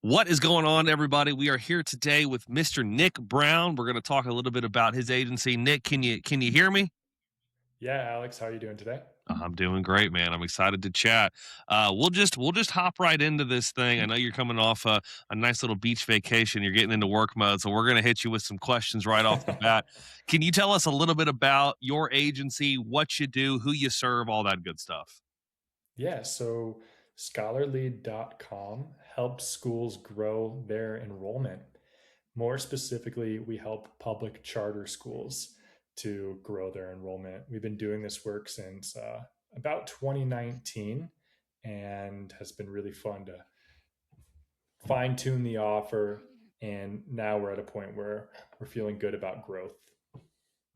What is going on, everybody? We are here today with Mr. Nick Brown. We're going to talk a little bit about his agency. Nick, can you hear me? Yeah, Alex, how are you doing today? I'm doing great, man. I'm excited to chat. We'll just hop right into this thing. I know you're coming off a nice little beach vacation. You're getting into work mode, so we're going to hit you with some questions right off the bat. Can you tell us a little bit about your agency, what you do, who you serve, all that good stuff? Yeah, so scholarly.com helps schools grow their enrollment. More specifically, we help public charter schools to grow their enrollment. We've been doing this work since about 2019 and has been really fun to fine tune the offer. And now we're at a point where we're feeling good about growth.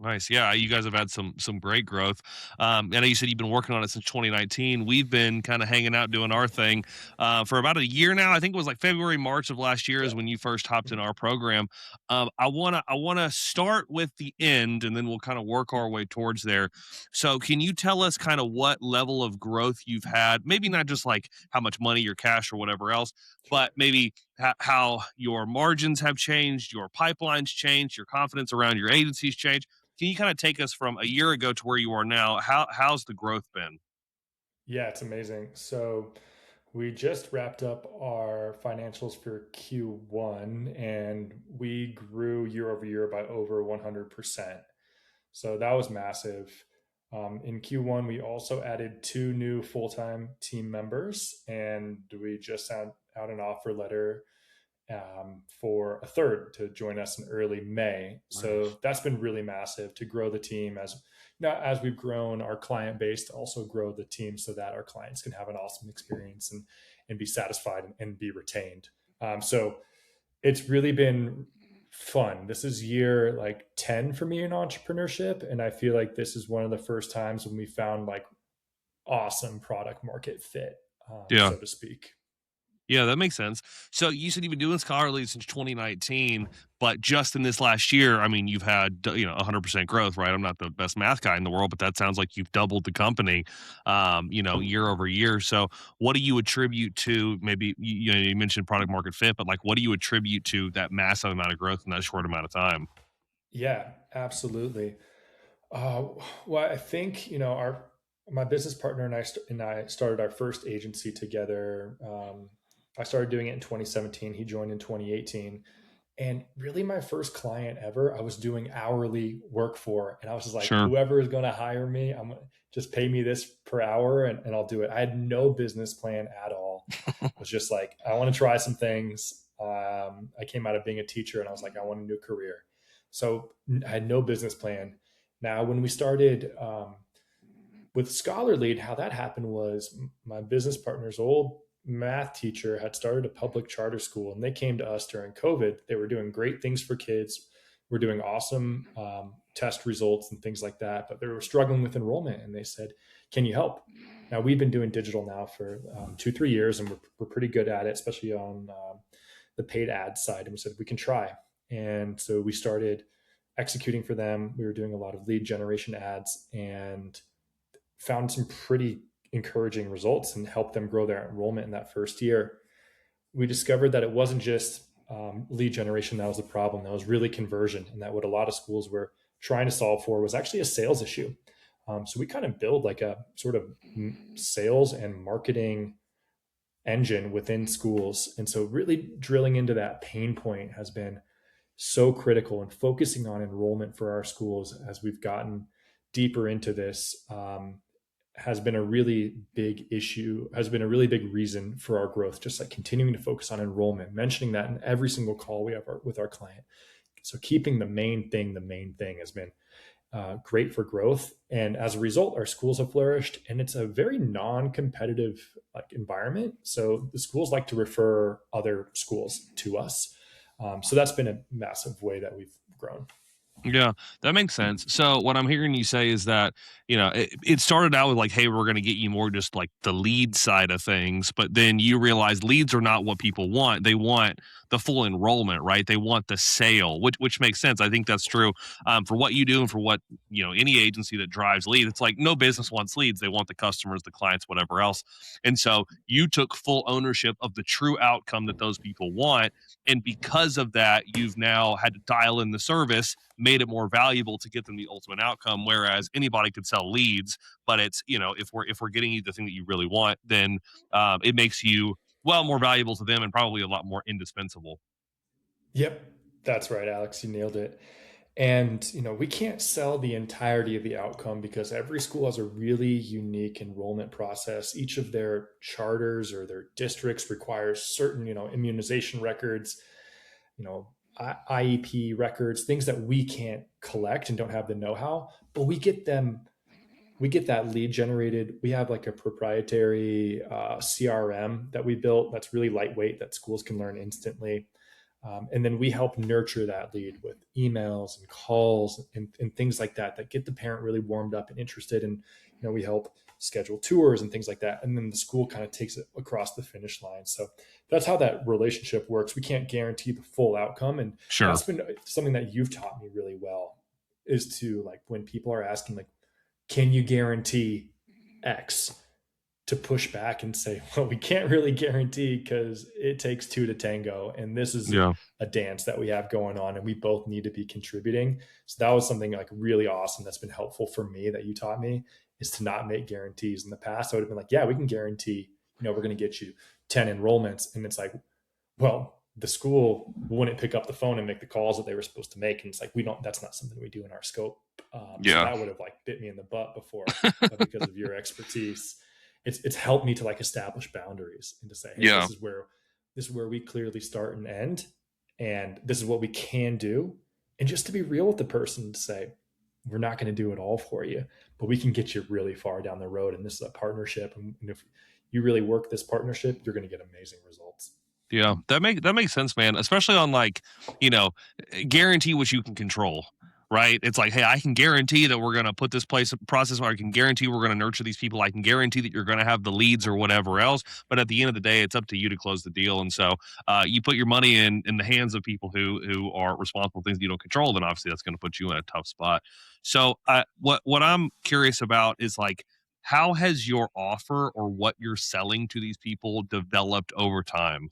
Nice. Yeah, you guys have had some great growth. I know you said you've been working on it since 2019. We've been kind of hanging out doing our thing for about a year now. I think it was like February, March of last year is Yeah. when you first hopped in our program. I wanna start with the end, and then we'll kind of work our way towards there. So, can you tell us kind of what level of growth you've had? Maybe not just like how much money, your cash, or whatever else, Sure. but maybe how your margins have changed, your pipelines changed, your confidence around your agencies changed. Can you kind of take us from a year ago to where you are now? How's the growth been? Yeah, it's amazing. So we just wrapped up our financials for Q1 and we grew year over year by over 100%. So that was massive. In Q1, we also added two new full time team members and we just sent out an offer letter for a third to join us in early May. Nice. So that's been really massive to grow the team as we've grown our client base to also grow the team so that our clients can have an awesome experience and be satisfied and be retained. So it's really been fun. This is year like 10 for me in entrepreneurship. And I feel like this is one of the first times when we found like awesome product market fit, Yeah. so to speak. Yeah, that makes sense. So you said you've been doing Scholarly since 2019, but just in this last year, I mean, you've had 100% growth, right? I'm not the best math guy in the world, but that sounds like you've doubled the company, year over year. So what do you attribute to maybe you mentioned product market fit, but like what do you attribute to that massive amount of growth in that short amount of time? Yeah, absolutely. Uh, well, I think our my business partner and I started our first agency together. I started doing it in 2017. He joined in 2018, and really my first client ever. I was doing hourly work for, and I was just like, Sure. whoever is going to hire me, I'm just pay me this per hour, and I'll do it. I had no business plan at all. I was just like, I want to try some things. I came out of being a teacher, and I was like, I want a new career. So I had no business plan. Now, when we started with Scholar how that happened was my business partner's old math teacher had started a public charter school, and they came to us during COVID. They were doing great things for kids. We're doing awesome test results and things like that, but they were struggling with enrollment, and they said, "Can you help?" Now we've been doing digital now for 2 3 years, and we're pretty good at it, especially on the paid ad side. And we said we can try, and so we started executing for them. We were doing a lot of lead generation ads and found some pretty encouraging results and helped them grow their enrollment in that first year. We discovered that it wasn't just lead generation that was the problem, that was really conversion, and that what a lot of schools were trying to solve for was actually a sales issue. So we kind of build like a sort of sales and marketing engine within schools. And so really drilling into that pain point has been so critical, and focusing on enrollment for our schools as we've gotten deeper into this has been a really big issue, has been a really big reason for our growth, just like continuing to focus on enrollment, mentioning that in every single call we have with our client. So keeping the main thing has been great for growth. And as a result, our schools have flourished, and it's a very non-competitive like environment. So the schools like to refer other schools to us. So that's been a massive way that we've grown. Yeah, that makes sense. So what I'm hearing you say is that, it started out with like, hey, we're going to get you more just like the lead side of things, but then you realize leads are not what people want. They want the full enrollment, right? They want the sale, which makes sense. I think that's true for what you do and for what any agency that drives leads. It's like no business wants leads; they want the customers, the clients, whatever else. And so you took full ownership of the true outcome that those people want, and because of that, you've now had to dial in the service, made it more valuable to get them the ultimate outcome. Whereas anybody could sell leads, but it's if we're getting you the thing that you really want, then it makes you more valuable to them and probably a lot more indispensable. Yep, that's right, Alex. You nailed it. And we can't sell the entirety of the outcome because every school has a really unique enrollment process. Each of their charters or their districts requires certain, immunization records, you know, IEP records, things that we can't collect and don't have the know-how, but we get that lead generated. We have like a proprietary CRM that we built that's really lightweight that schools can learn instantly. And then we help nurture that lead with emails and calls and things like that that get the parent really warmed up and interested. And we help schedule tours and things like that. And then the school kind of takes it across the finish line. So that's how that relationship works. We can't guarantee the full outcome, and Sure. that's been something that you've taught me really well. Is to, like, when people are asking, like, can you guarantee X, to push back and say, well, we can't really guarantee because it takes two to tango. And this is Yeah. a dance that we have going on, and we both need to be contributing. So that was something like really awesome that's been helpful for me that you taught me, is to not make guarantees. In the past, I would have been like, yeah, we can guarantee, we're going to get you 10 enrollments. And it's like, well, the school wouldn't pick up the phone and make the calls that they were supposed to make. And it's like, that's not something we do in our scope. So Yeah. that would have like bit me in the butt before, but because of your expertise, it's helped me to like establish boundaries and to say, hey, Yeah. this is where we clearly start and end, and this is what we can do. And just to be real with the person, to say, we're not going to do it all for you, but we can get you really far down the road. And this is a partnership. And if you really work this partnership, you're going to get amazing results. Yeah, that makes sense, man. Especially on like, you know, guarantee what you can control, right? It's like, hey, I can guarantee that we're gonna put this place process, or I can guarantee we're gonna nurture these people. I can guarantee that you're gonna have the leads or whatever else. But at the end of the day, it's up to you to close the deal. And so, you put your money in the hands of people who are responsible for things you don't control. Then obviously that's gonna put you in a tough spot. So, what I'm curious about is like, how has your offer or what you're selling to these people developed over time?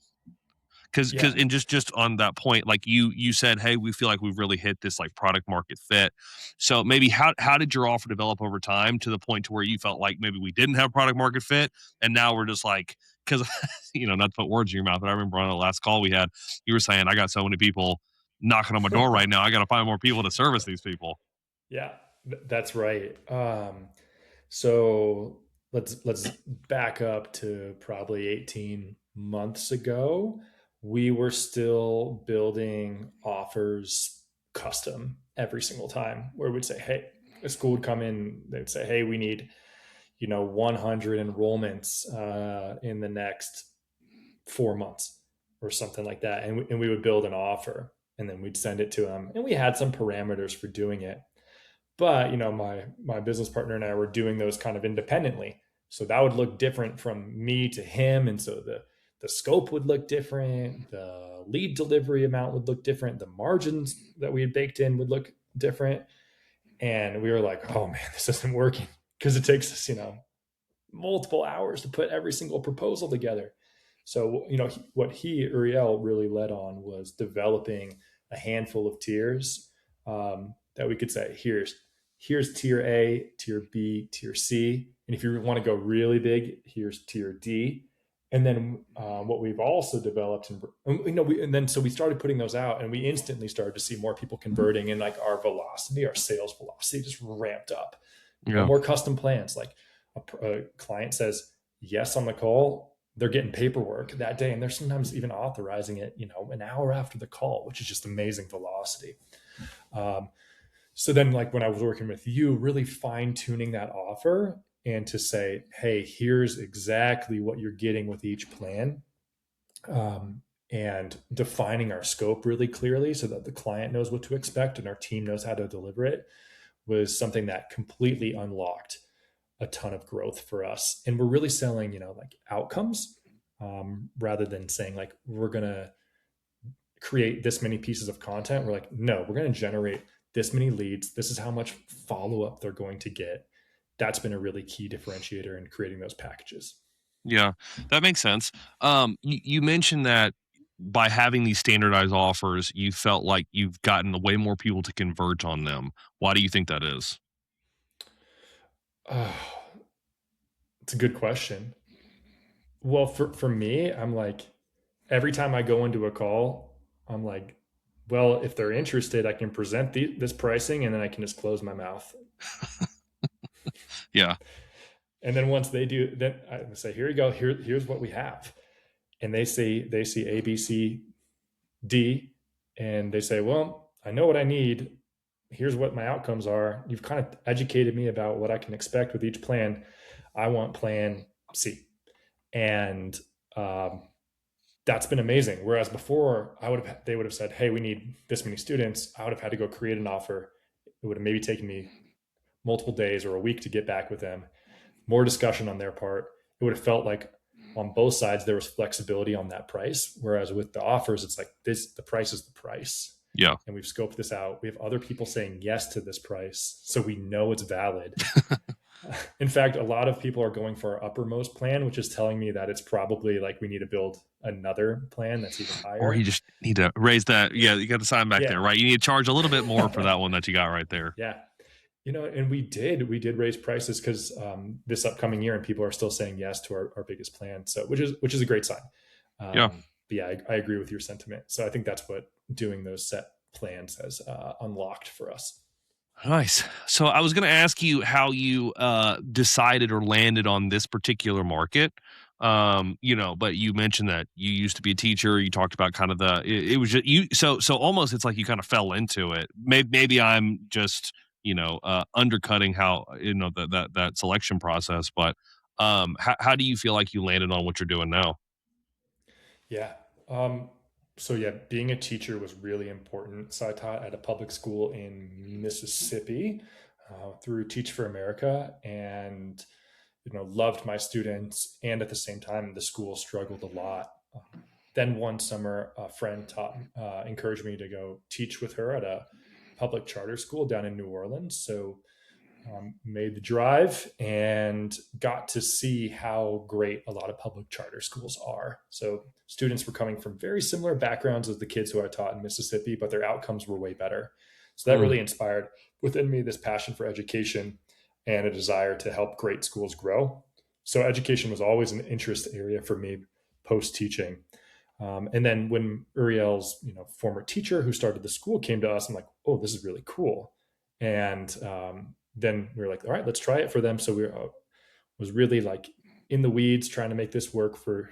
Because Yeah. and just on that point, like you said, hey, we feel like we've really hit this like product market fit. So maybe how did your offer develop over time to the point to where you felt like maybe we didn't have product market fit, and now we're just like, because not to put words in your mouth, but I remember on the last call we had, you were saying, I got so many people knocking on my door right now, I got to find more people to service these people. Yeah, that's right. So let's back up to probably 18 months ago. We were still building offers custom every single time, where we'd say, hey, a school would come in, they'd say, hey, we need 100 enrollments in the next 4 months or something like that, and we would build an offer, and then we'd send it to them, and we had some parameters for doing it. But my business partner and I were doing those kind of independently, so that would look different from me to him, and so the scope would look different, the lead delivery amount would look different, the margins that we had baked in would look different. And we were like, oh man, this isn't working, because it takes us multiple hours to put every single proposal together. So what Uriel really led on was developing a handful of tiers, that we could say, here's tier A, tier B, tier C, and if you want to go really big, here's tier D. And then what we've also developed, and then so we started putting those out, and we instantly started to see more people converting, and like our sales velocity just ramped up. No Yeah. more custom plans. Like a client says yes on the call, they're getting paperwork that day, and they're sometimes even authorizing it, an hour after the call, which is just amazing velocity. Um, so then, like, when I was working with you, really fine tuning that offer, and to say, hey, here's exactly what you're getting with each plan, and defining our scope really clearly so that the client knows what to expect and our team knows how to deliver it, was something that completely unlocked a ton of growth for us. And we're really selling, like outcomes, rather than saying like we're gonna create this many pieces of content. We're like, no, we're going to generate this many leads. This is how much follow up they're going to get. That's been a really key differentiator in creating those packages. Yeah, that makes sense. You mentioned that by having these standardized offers, you felt like you've gotten way more people to convert on them. Why do you think that is? Oh, it's a good question. Well, for me, I'm like, every time I go into a call, I'm like, well, if they're interested, I can present this pricing and then I can just close my mouth. Yeah. And then once they do, then I say, here you go. Here's what we have. And they see A, B, C, D, and they say, well, I know what I need. Here's what my outcomes are. You've kind of educated me about what I can expect with each plan. I want plan C. And um, that's been amazing. Whereas before, they would have said, "Hey, we need this many students." I would have had to go create an offer. It would have maybe taken me multiple days or a week to get back with them. More discussion on their part. It would have felt like on both sides there was flexibility on that price. Whereas with the offers, it's like this: the price is the price, Yeah. and we've scoped this out. We have other people saying yes to this price, so we know it's valid. In fact, a lot of people are going for our uppermost plan, which is telling me that it's probably like we need to build another plan that's even Or you higher. just need to raise that. Yeah, you got the sign back there, Yeah. right? You need to charge a little bit more for that one that you got right there. Yeah. And we did raise prices because this upcoming year, and people are still saying yes to our biggest plan. So, which is a great sign. Yeah. But yeah, I agree with your sentiment. So I think that's what doing those set plans has unlocked for us. Nice. So I was going to ask you how you decided or landed on this particular market. But you mentioned that you used to be a teacher. You talked about kind of it was just you. So almost it's like you kind of fell into it. Maybe I'm just undercutting how that selection process. But how do you feel like you landed on what you're doing now? Yeah. So yeah, being a teacher was really important. So I taught at a public school in Mississippi through Teach for America, and loved my students. And at the same time, the school struggled a lot. Then one summer, a friend encouraged me to go teach with her at a public charter school down in New Orleans. So made the drive and got to see how great a lot of public charter schools are. So students were coming from very similar backgrounds as the kids who I taught in Mississippi, but their outcomes were way better. So that Mm, really inspired within me this passion for education and a desire to help great schools grow. So education was always an interest area for me post teaching. And then when Uriel's former teacher who started the school came to us, I'm like, oh, this is really cool. And then we were like, all right, let's try it for them. So we was really like in the weeds trying to make this work for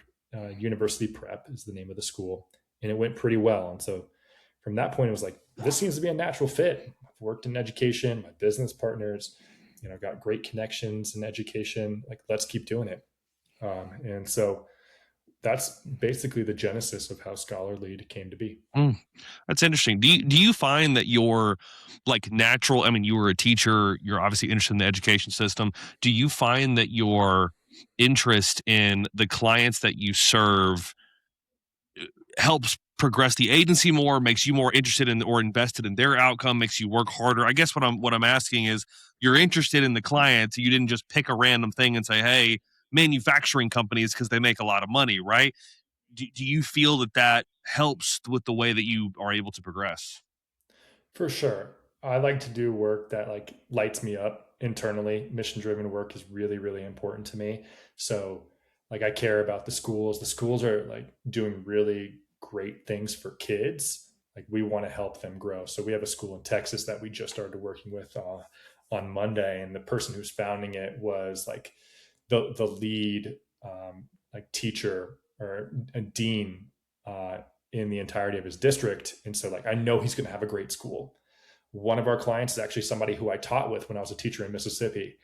University Prep is the name of the school, and it went pretty well. And so from that point, it was like this seems to be a natural fit. I've worked in education, my business partners, got great connections in education. Like let's keep doing it. And so that's basically the genesis of how Scholar Lead came to be. mm. That's interesting. Do you find that your like natural? I mean, you were a teacher. You're obviously interested in the education system. Do you find that your interest in the clients that you serve helps progress the agency more, makes you more interested in or invested in their outcome, makes you work harder? I guess what I'm asking is, you're interested in the clients. You didn't just pick a random thing and say, "Hey, manufacturing companies because they make a lot of money," right? Do you feel that helps with the way that you are able to progress? For sure. I like to do work that like lights me up internally. Mission driven work is really, really important to me. So like I care about the schools. The schools are like doing really great things for kids. Like we want to help them grow. So we have a school in Texas that we just started working with on Monday, and the person who's founding it was like the lead like teacher or a dean in the entirety of his district. And so like I know he's going to have a great school. One of our clients is actually somebody who I taught with when I was a teacher in Mississippi,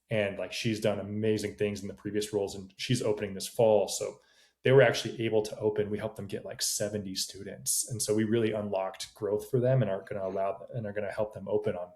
and like she's done amazing things in the previous roles, and she's opening this fall. So they were actually able to open. We helped them get like 70 students, and so we really unlocked growth for them and are going to are going to help them open on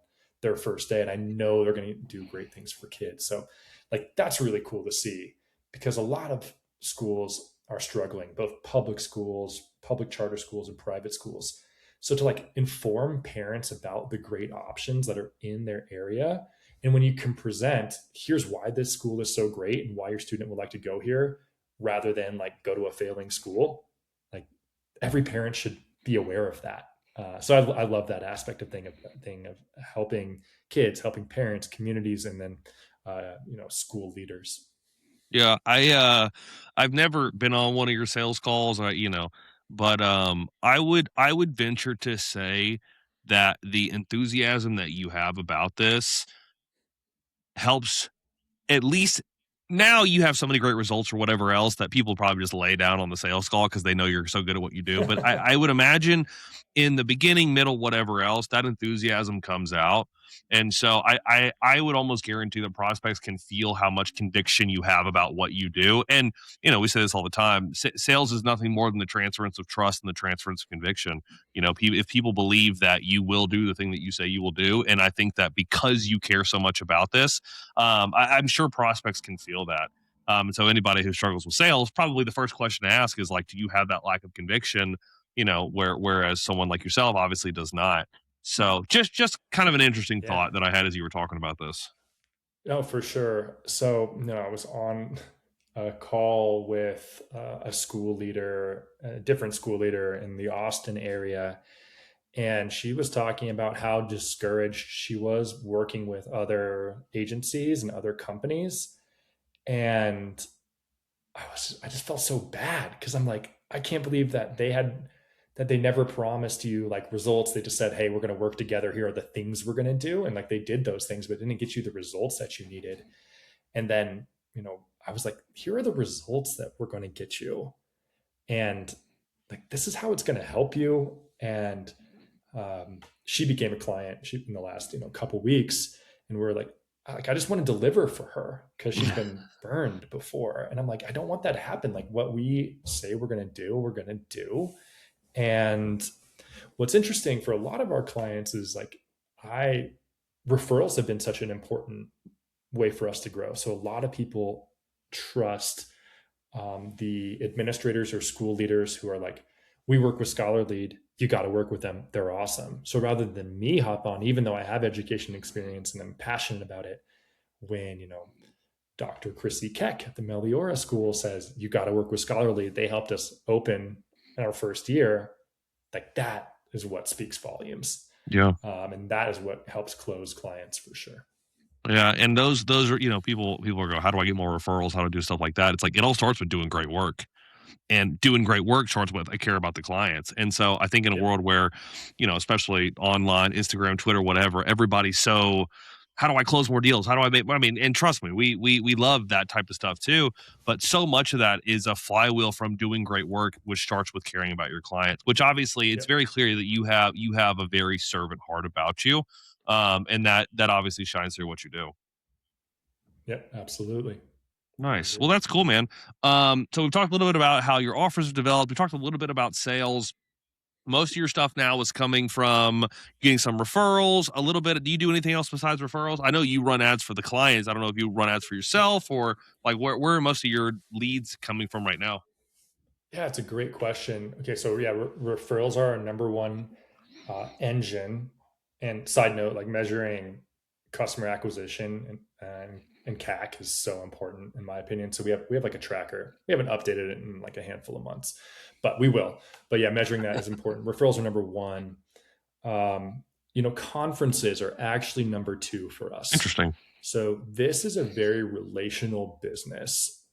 their first day. And I know they're going to do great things for kids. So like that's really cool to see, because a lot of schools are struggling, both public schools, public charter schools and private schools. So to like inform parents about the great options that are in their area. And when you can present, here's why this school is so great and why your student would like to go here rather than like go to a failing school, like every parent should be aware of that. So I love that aspect of helping kids, helping parents, communities, and then school leaders. Yeah, I've never been on one of your sales calls, but I would venture to say that the enthusiasm that you have about this helps. At least now you have so many great results or whatever else that people probably just lay down on the sales call because they know you're so good at what you do. But I would imagine in the beginning, middle, whatever else, that enthusiasm comes out. And so I would almost guarantee that prospects can feel how much conviction you have about what you do. And, we say this all the time. Sales is nothing more than the transference of trust and the transference of conviction. If people believe that you will do the thing that you say you will do, and I think that because you care so much about this, I'm sure prospects can feel that. So anybody who struggles with sales, probably the first question to ask is like, do you have that lack of conviction? Whereas someone like yourself obviously does not. So just kind of an interesting Yeah. thought that I had as you were talking about this. No, for sure. So, I was on a call with a school leader, a different school leader in the Austin area. And she was talking about how discouraged she was working with other agencies and other companies. And I just felt so bad because I'm like, I can't believe that they never promised you like results. They just said, hey, we're going to work together. Here are the things we're going to do. And like they did those things, but didn't get you the results that you needed. And then, I was like, here are the results that we're going to get you. And like, this is how it's going to help you. And she became a client in the last, couple weeks. And we're like, I just want to deliver for her because she's been burned before. And I'm like, I don't want that to happen. Like what we say we're going to do, we're going to do. And what's interesting for a lot of our clients is like, I referrals have been such an important way for us to grow. So a lot of people trust the administrators or school leaders who are like, we work with Scholar Lead. You got to work with them. They're awesome. So rather than me hop on, even though I have education experience and I'm passionate about it, when, Dr. Chrissy Keck at the Meliora School says, you got to work with Scholar Lead. They helped us open in our first year. Like that is what speaks volumes. Yeah. And that is what helps close clients for sure. Yeah, and those are people are going, how do I get more referrals? How to do stuff like that? It's like it all starts with doing great work. And doing great work starts with I care about the clients. And so I think in a Yep. world where, especially online, Instagram, Twitter, whatever, everybody's so how do I close more deals? How do I make and trust me, we love that type of stuff too. But so much of that is a flywheel from doing great work, which starts with caring about your clients, which obviously it's Yep. very clear that you have a very servant heart about you. And that obviously shines through what you do. Yep. Absolutely. I Nice. Well, agree. that's cool, man. So we've talked a little bit about how your offers have developed. We talked a little bit about sales. Most of your stuff now is coming from getting some referrals. A little bit. Do you do anything else besides referrals? I know you run ads for the clients. I don't know if you run ads for yourself or like where are most of your leads coming from right now? Yeah, it's a great question. Okay, so yeah, referrals are our number one engine. And side note, like measuring customer acquisition and CAC is so important in my opinion. So we have like a tracker. We haven't updated it in like a handful of months, but we will. But yeah, measuring that is important. Referrals are number one. Conferences are actually number two for us. Interesting. So this is a very relational business.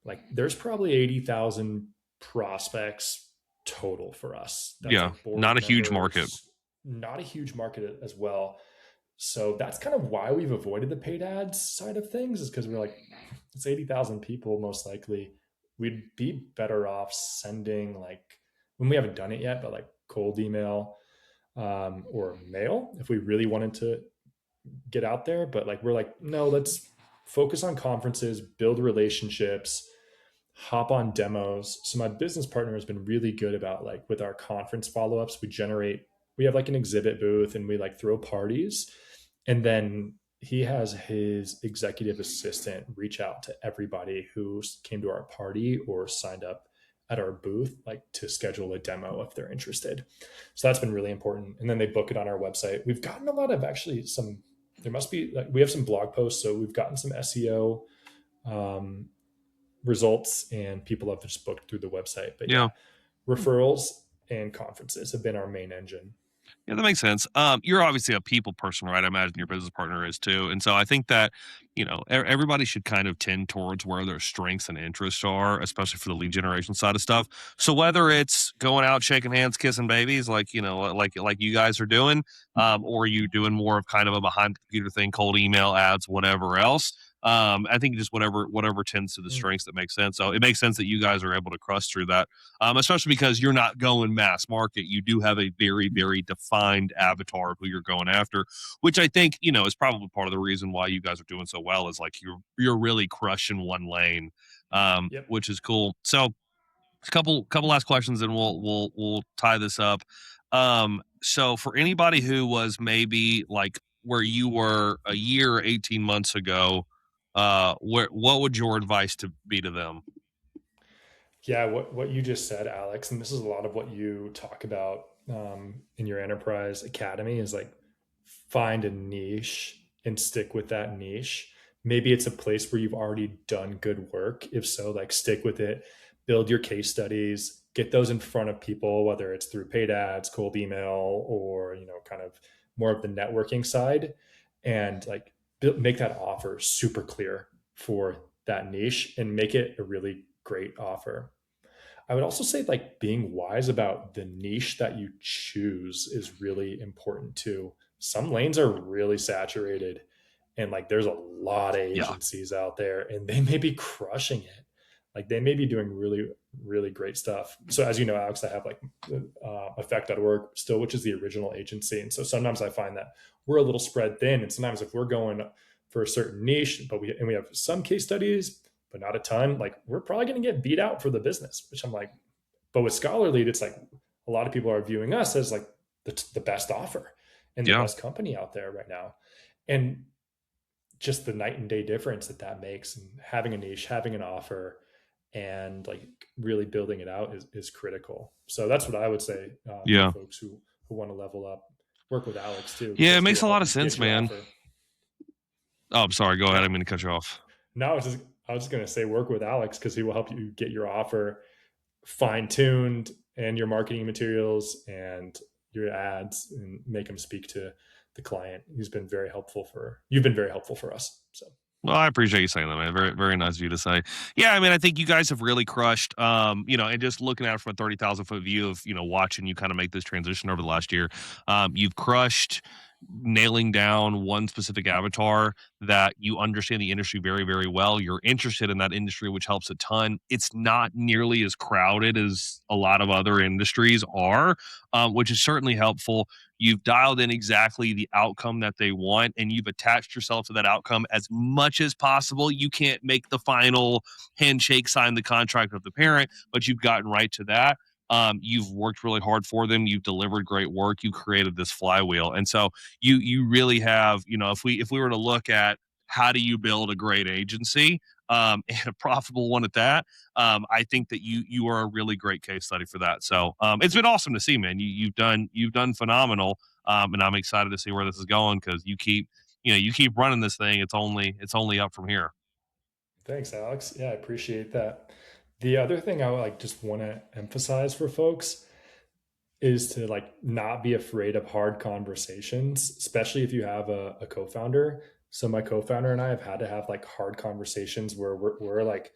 Like there's probably 80,000 prospects total for us. That's Yeah, like board not a huge market. members, not a huge market as well. So that's kind of why we've avoided the paid ads side of things is because we're like, it's 80,000 people most likely. We'd be better off sending like, when we haven't done it yet, but like cold email or mail if we really wanted to get out there. But like, we're like, no, let's focus on conferences, build relationships, hop on demos. So my business partner has been really good about like with our conference follow-ups, we have like an exhibit booth and we like throw parties. And then he has his executive assistant reach out to everybody who came to our party or signed up at our booth, like to schedule a demo if they're interested. So that's been really important. And then they book it on our website. We've gotten a lot of actually some, there must be, like, we have some blog posts. So we've gotten some SEO um, results, and people have just booked through the website. But Yeah. yeah, referrals and conferences have been our main engine. Yeah, that makes sense. You're obviously a people person, right? I imagine your business partner is too. And so I think that, everybody should kind of tend towards where their strengths and interests are, especially for the lead generation side of stuff. So whether it's going out, shaking hands, kissing babies, like, like you guys are doing, or you doing more of kind of a behind the computer thing, cold email ads, whatever else. I think just whatever tends to the Mm. strengths that make sense. So it makes sense that you guys are able to crush through that, especially because you're not going mass market. You do have a very, very defined avatar of who you're going after, which I think, is probably part of the reason why you guys are doing so well is like you're really crushing one lane, Yep. which is cool. So a couple last questions and we'll tie this up. So for anybody who was maybe like where you were a year, 18 months ago, what would your advice to be to them? Yeah, what you just said, Alex, and this is a lot of what you talk about in your enterprise academy, is like find a niche and stick with that niche. Maybe it's a place where you've already done good work. If so, like stick with it, build your case studies, get those in front of people, whether it's through paid ads, cold email, or kind of more of the networking side, and like make that offer super clear for that niche and make it a really great offer. I would also say like being wise about the niche that you choose is really important too. Some lanes are really saturated, and like there's a lot of Yeah. agencies out there, and they may be crushing it. Like they may be doing really, really great stuff. So as you know, Alex, I have like Effect.org still, which is the original agency. And so sometimes I find that we're a little spread thin. And sometimes if we're going for a certain niche, but we have some case studies, but not a ton, like we're probably going to get beat out for the business, which I'm like, but with Scholar Lead, it's like a lot of people are viewing us as like the best offer and the Yeah. best company out there right now. And just the night and day difference that makes, and having a niche, having an offer, and like really building it out is critical. So that's what I would say for Yeah. folks who want to level up. Work with Alex too, Yeah, it because he makes will a lot help of you sense, get your man. offer. Oh, I'm sorry. Go ahead. I Yeah. didn't mean to cut you off. No, I was just going to say work with Alex because he will help you get your offer fine tuned, and your marketing materials and your ads, and make them speak to the client. You've been very helpful for us. So Well, I appreciate you saying that, man. Very, very nice of you to say. Yeah, I mean, I think you guys have really crushed. And just looking at it from a 30,000 foot view of watching you kind of make this transition over the last year, you've crushed nailing down one specific avatar that you understand the industry very, very well. You're interested in that industry, which helps a ton. It's not nearly as crowded as a lot of other industries are, which is certainly helpful. You've dialed in exactly the outcome that they want, and you've attached yourself to that outcome as much as possible. You can't make the final handshake, sign the contract with the parent, but you've gotten right to that. You've worked really hard for them. You've delivered great work. You created this flywheel, and so you really have. If we were to look at how do you build a great agency, and a profitable one at that, I think that you are a really great case study for that. So it's been awesome to see, man. You've done phenomenal, and I'm excited to see where this is going because you keep running this thing. It's only up from here. thanks, Alex. Yeah, I appreciate that. The other thing I would like just want to emphasize for folks is to like not be afraid of hard conversations, especially if you have a co-founder. So my co-founder and I have had to have like hard conversations where we're like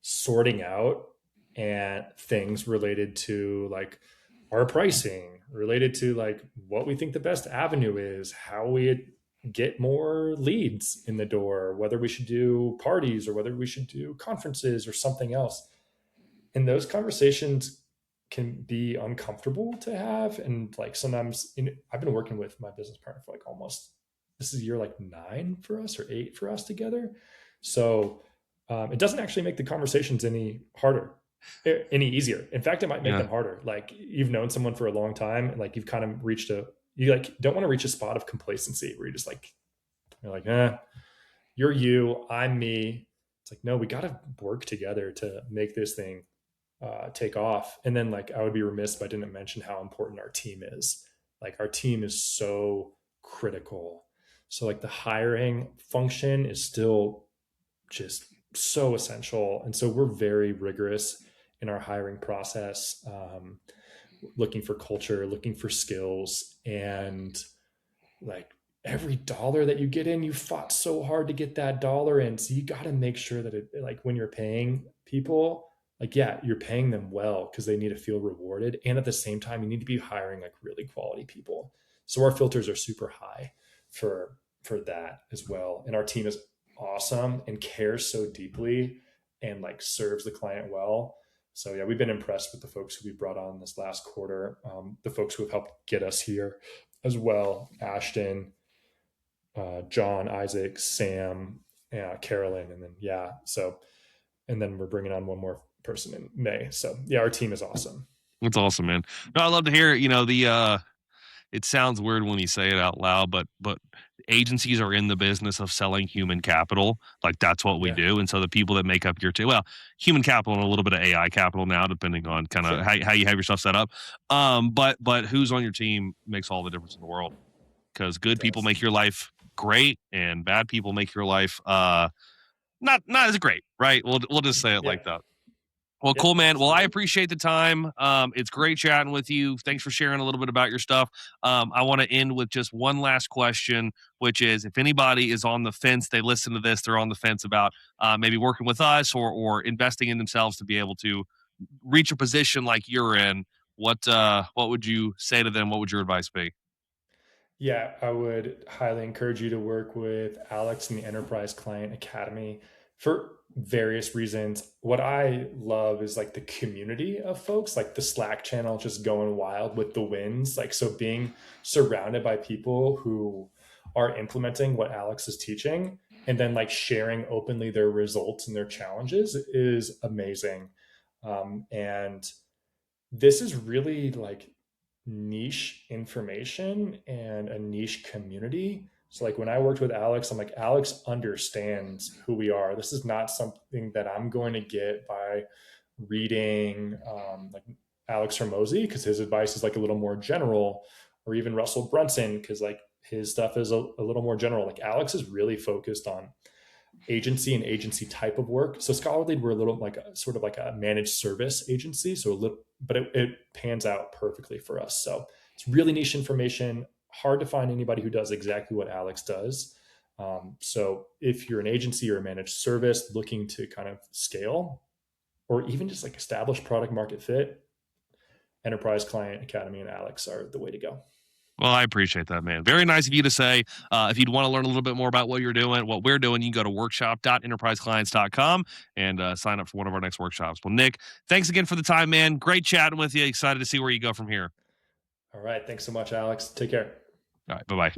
sorting out and things related to like our pricing, related to like what we think the best avenue is, how we get more leads in the door, whether we should do parties or whether we should do conferences or something else. And those conversations can be uncomfortable to have. And like sometimes, I've been working with my business partner for like almost, this is year like 9 for us or 8 for us together. So it doesn't actually make the conversations any harder, any easier. In fact, it might make Yeah. them harder. Like you've known someone for a long time, and like you've kind of you like don't want to reach a spot of complacency where you're like, you're you, I'm me. It's like, no, we got to work together to make this thing take off. And then like I would be remiss if I didn't mention how important our team is. Like our team is so critical. So like the hiring function is still just so essential. And so we're very rigorous in our hiring process, looking for culture, looking for skills, and like every dollar that you get in, you fought so hard to get that dollar in. So you got to make sure that it, like when you're paying people, like, yeah, you're paying them well because they need to feel rewarded. And at the same time, you need to be hiring like really quality people. So our filters are super high for that as well. And our team is awesome and cares so deeply and like serves the client well. So yeah, we've been impressed with the folks who we brought on this last quarter, the folks who have helped get us here as well. Ashton, John, Isaac, Sam, Carolyn, and then yeah. So and then we're bringing on one more person in May. So yeah, our team is awesome. That's awesome, man. No, I love to hear it. It sounds weird when you say it out loud, but agencies are in the business of selling human capital. Like that's what we Yeah, do. And so the people that make up your team, well, human capital and a little bit of AI capital now, depending on kind of yeah, how you have your stuff set up. But who's on your team makes all the difference in the world because it good people does. make your life great and bad people make your life not as great, right? We'll just say it Yeah, like that. Well, cool, yep, man. Well, I absolutely. appreciate the time. It's great chatting with you. Thanks for sharing a little bit about your stuff. I want to end with just one last question, which is if anybody is on the fence, they listen to this, they're on the fence about maybe working with us or investing in themselves to be able to reach a position like you're in. What would you say to them? What would your advice be? Yeah, I would highly encourage you to work with Alex in the Enterprise Client Academy for various reasons. What I love is like the community of folks, like the Slack channel just going wild with the wins. Like, so being surrounded by people who are implementing what Alex is teaching and then like sharing openly their results and their challenges is amazing. And this is really like niche information and a niche community. So like when I worked with Alex, I'm like, Alex understands who we are. This is not something that I'm going to get by reading like Alex Hermosi because his advice is like a little more general, or even Russell Brunson because like his stuff is a little more general. Like Alex is really focused on agency and agency type of work. So Scholarly, we're a little like sort of like a managed service agency. So a little, but it pans out perfectly for us. So it's really niche information, hard to find anybody who does exactly what Alex does. So if you're an agency or a managed service looking to kind of scale or even just like establish product market fit, Enterprise Client Academy and Alex are the way to go. Well, I appreciate that, man. Very nice of you to say. If you'd want to learn a little bit more about what you're doing, what we're doing, you can go to workshop.enterpriseclients.com and sign up for one of our next workshops. Well, Nick, thanks again for the time, man. Great chatting with you. Excited to see where you go from here. All right. Thanks so much, Alex. Take care. All right. Bye bye.